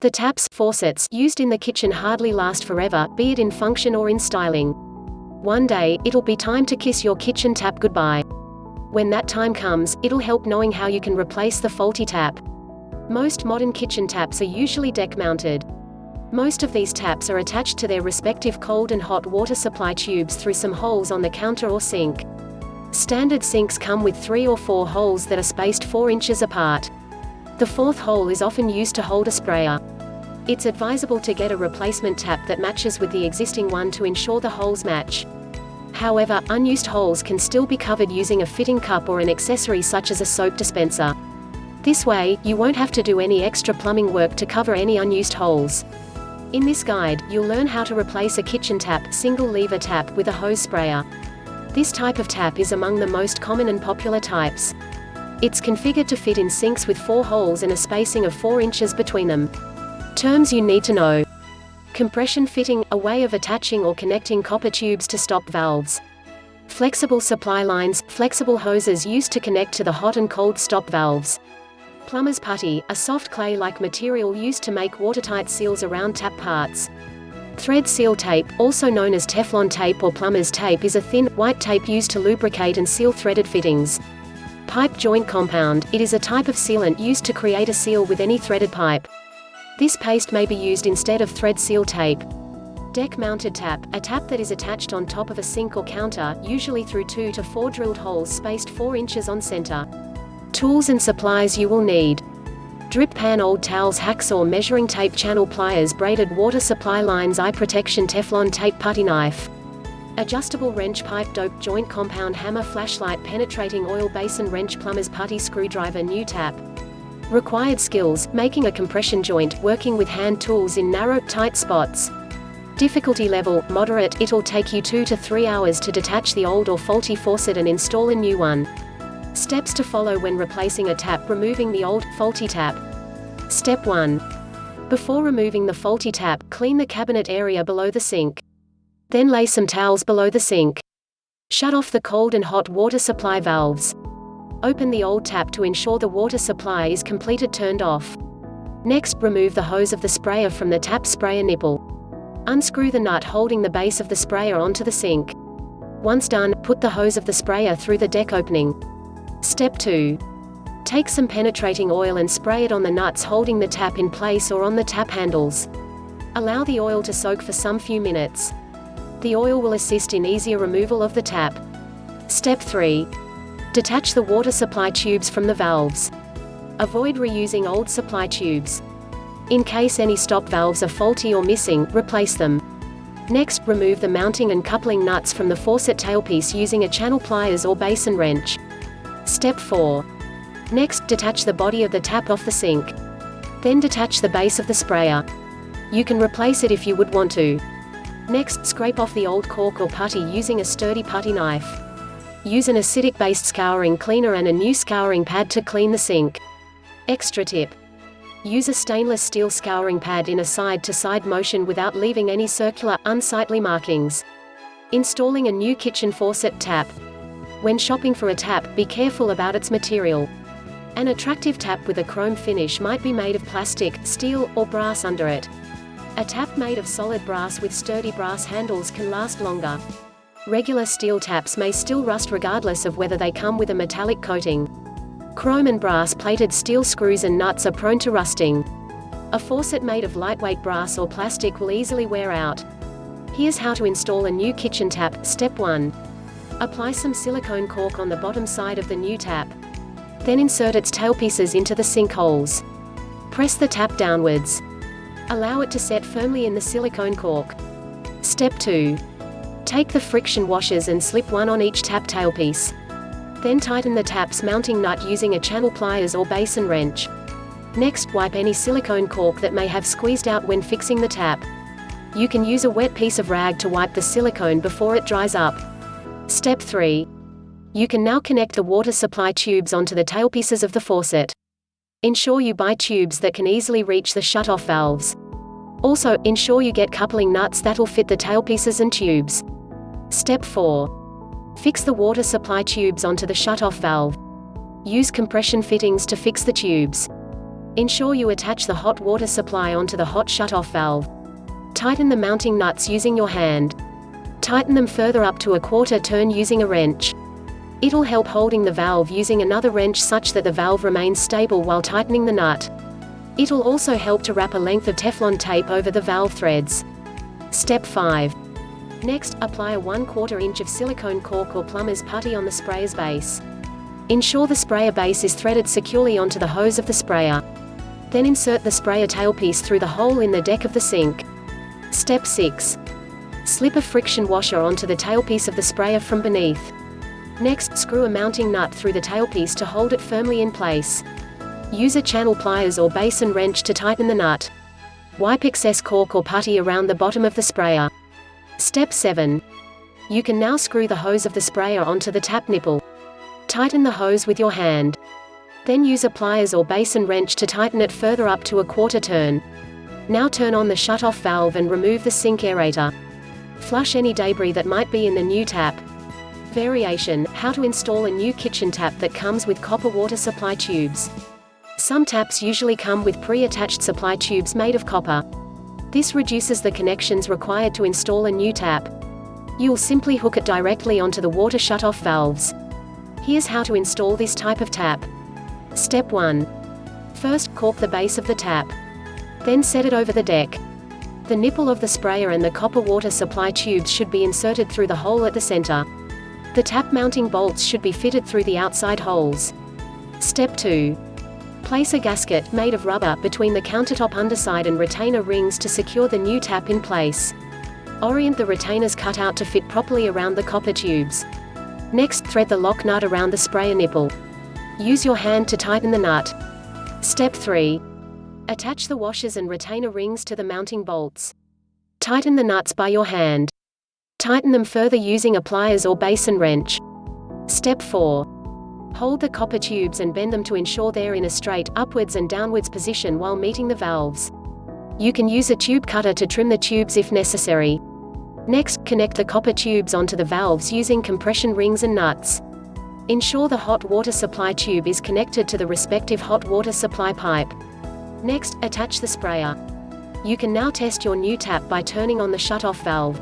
The taps, faucets, used in the kitchen hardly last forever, be it in function or in styling. One day, it'll be time to kiss your kitchen tap goodbye. When that time comes, it'll help knowing how you can replace the faulty tap. Most modern kitchen taps are usually deck-mounted. Most of these taps are attached to their respective cold and hot water supply tubes through some holes on the counter or sink. Standard sinks come with 3 or 4 holes that are spaced 4 inches apart. The 4th hole is often used to hold a sprayer. It's advisable to get a replacement tap that matches with the existing one to ensure the holes match. However, unused holes can still be covered using a fitting cup or an accessory such as a soap dispenser. This way, you won't have to do any extra plumbing work to cover any unused holes. In this guide, you'll learn how to replace a kitchen tap, single lever tap, with a hose sprayer. This type of tap is among the most common and popular types. It's configured to fit in sinks with 4 holes and a spacing of 4 inches between them. Terms you need to know. Compression fitting, a way of attaching or connecting copper tubes to stop valves. Flexible supply lines, flexible hoses used to connect to the hot and cold stop valves. Plumber's putty, a soft clay-like material used to make watertight seals around tap parts. Thread seal tape, also known as Teflon tape or plumber's tape, is a thin, white tape used to lubricate and seal threaded fittings. Pipe joint compound, it is a type of sealant used to create a seal with any threaded pipe. This paste may be used instead of thread seal tape. Deck-mounted tap, a tap that is attached on top of a sink or counter, usually through 2 to 4 drilled holes spaced 4 inches on center. Tools and supplies you will need. Drip pan, old towels, hacksaw, measuring tape, channel pliers, braided water supply lines, eye protection, Teflon tape, putty knife. Adjustable wrench, pipe, dope, joint compound, hammer, flashlight, penetrating oil basin wrench, plumber's putty, screwdriver, new tap. Required skills: making a compression joint, working with hand tools in narrow, tight spots. Difficulty level: moderate, it'll take you 2 to 3 hours to detach the old or faulty faucet and install a new one. Steps to follow when replacing a tap: removing the old, faulty tap. Step 1. Before removing the faulty tap, clean the cabinet area below the sink. Then lay some towels below the sink. Shut off the cold and hot water supply valves. Open the old tap to ensure the water supply is completely turned off. Next, remove the hose of the sprayer from the tap sprayer nipple. Unscrew the nut holding the base of the sprayer onto the sink. Once done, put the hose of the sprayer through the deck opening. Step 2. Take some penetrating oil and spray it on the nuts holding the tap in place or on the tap handles. Allow the oil to soak for some few minutes. The oil will assist in easier removal of the tap. Step 3. Detach the water supply tubes from the valves. Avoid reusing old supply tubes. In case any stop valves are faulty or missing, replace them. Next, remove the mounting and coupling nuts from the faucet tailpiece using a channel pliers or basin wrench. Step 4. Next, detach the body of the tap off the sink. Then detach the base of the sprayer. You can replace it if you would want to. Next, scrape off the old cork or putty using a sturdy putty knife. Use an acidic-based scouring cleaner and a new scouring pad to clean the sink. Extra tip: use a stainless steel scouring pad in a side-to-side motion without leaving any circular, unsightly markings. Installing a new kitchen faucet tap. When shopping for a tap, be careful about its material. An attractive tap with a chrome finish might be made of plastic, steel, or brass under it. A tap made of solid brass with sturdy brass handles can last longer. Regular steel taps may still rust regardless of whether they come with a metallic coating. Chrome and brass-plated steel screws and nuts are prone to rusting. A faucet made of lightweight brass or plastic will easily wear out. Here's how to install a new kitchen tap. Step 1. Apply some silicone cork on the bottom side of the new tap. Then insert its tailpieces into the sink holes. Press the tap downwards. Allow it to set firmly in the silicone cork. Step 2. Take the friction washers and slip one on each tap tailpiece. Then tighten the tap's mounting nut using a channel pliers or basin wrench. Next, wipe any silicone cork that may have squeezed out when fixing the tap. You can use a wet piece of rag to wipe the silicone before it dries up. Step 3. You can now connect the water supply tubes onto the tailpieces of the faucet. Ensure you buy tubes that can easily reach the shut-off valves. Also, ensure you get coupling nuts that'll fit the tailpieces and tubes. Step 4. Fix the water supply tubes onto the shut-off valve. Use compression fittings to fix the tubes. Ensure you attach the hot water supply onto the hot shutoff valve. Tighten the mounting nuts using your hand. Tighten them further up to a quarter turn using a wrench. It'll help holding the valve using another wrench such that the valve remains stable while tightening the nut. It'll also help to wrap a length of Teflon tape over the valve threads. Step 5. Next, apply a 1/4 inch of silicone cork or plumber's putty on the sprayer's base. Ensure the sprayer base is threaded securely onto the hose of the sprayer. Then insert the sprayer tailpiece through the hole in the deck of the sink. Step 6. Slip a friction washer onto the tailpiece of the sprayer from beneath. Next, screw a mounting nut through the tailpiece to hold it firmly in place. Use a channel pliers or basin wrench to tighten the nut. Wipe excess cork or putty around the bottom of the sprayer. Step 7. You can now screw the hose of the sprayer onto the tap nipple. Tighten the hose with your hand. Then use a pliers or basin wrench to tighten it further up to a quarter turn. Now turn on the shutoff valve and remove the sink aerator. Flush any debris that might be in the new tap. Variation: how to install a new kitchen tap that comes with copper water supply tubes. Some taps usually come with pre-attached supply tubes made of copper. This reduces the connections required to install a new tap. You'll simply hook it directly onto the water shutoff valves. Here's how to install this type of tap. Step 1. First, cork the base of the tap. Then set it over the deck. The nipple of the sprayer and the copper water supply tubes should be inserted through the hole at the center. The tap mounting bolts should be fitted through the outside holes. Step 2. Place a gasket, made of rubber, between the countertop underside and retainer rings to secure the new tap in place. Orient the retainers cut out to fit properly around the copper tubes. Next, thread the lock nut around the sprayer nipple. Use your hand to tighten the nut. Step 3. Attach the washers and retainer rings to the mounting bolts. Tighten the nuts by your hand. Tighten them further using a pliers or basin wrench. Step 4. Hold the copper tubes and bend them to ensure they're in a straight, upwards and downwards position while meeting the valves. You can use a tube cutter to trim the tubes if necessary. Next, connect the copper tubes onto the valves using compression rings and nuts. Ensure the hot water supply tube is connected to the respective hot water supply pipe. Next, attach the sprayer. You can now test your new tap by turning on the shutoff valve.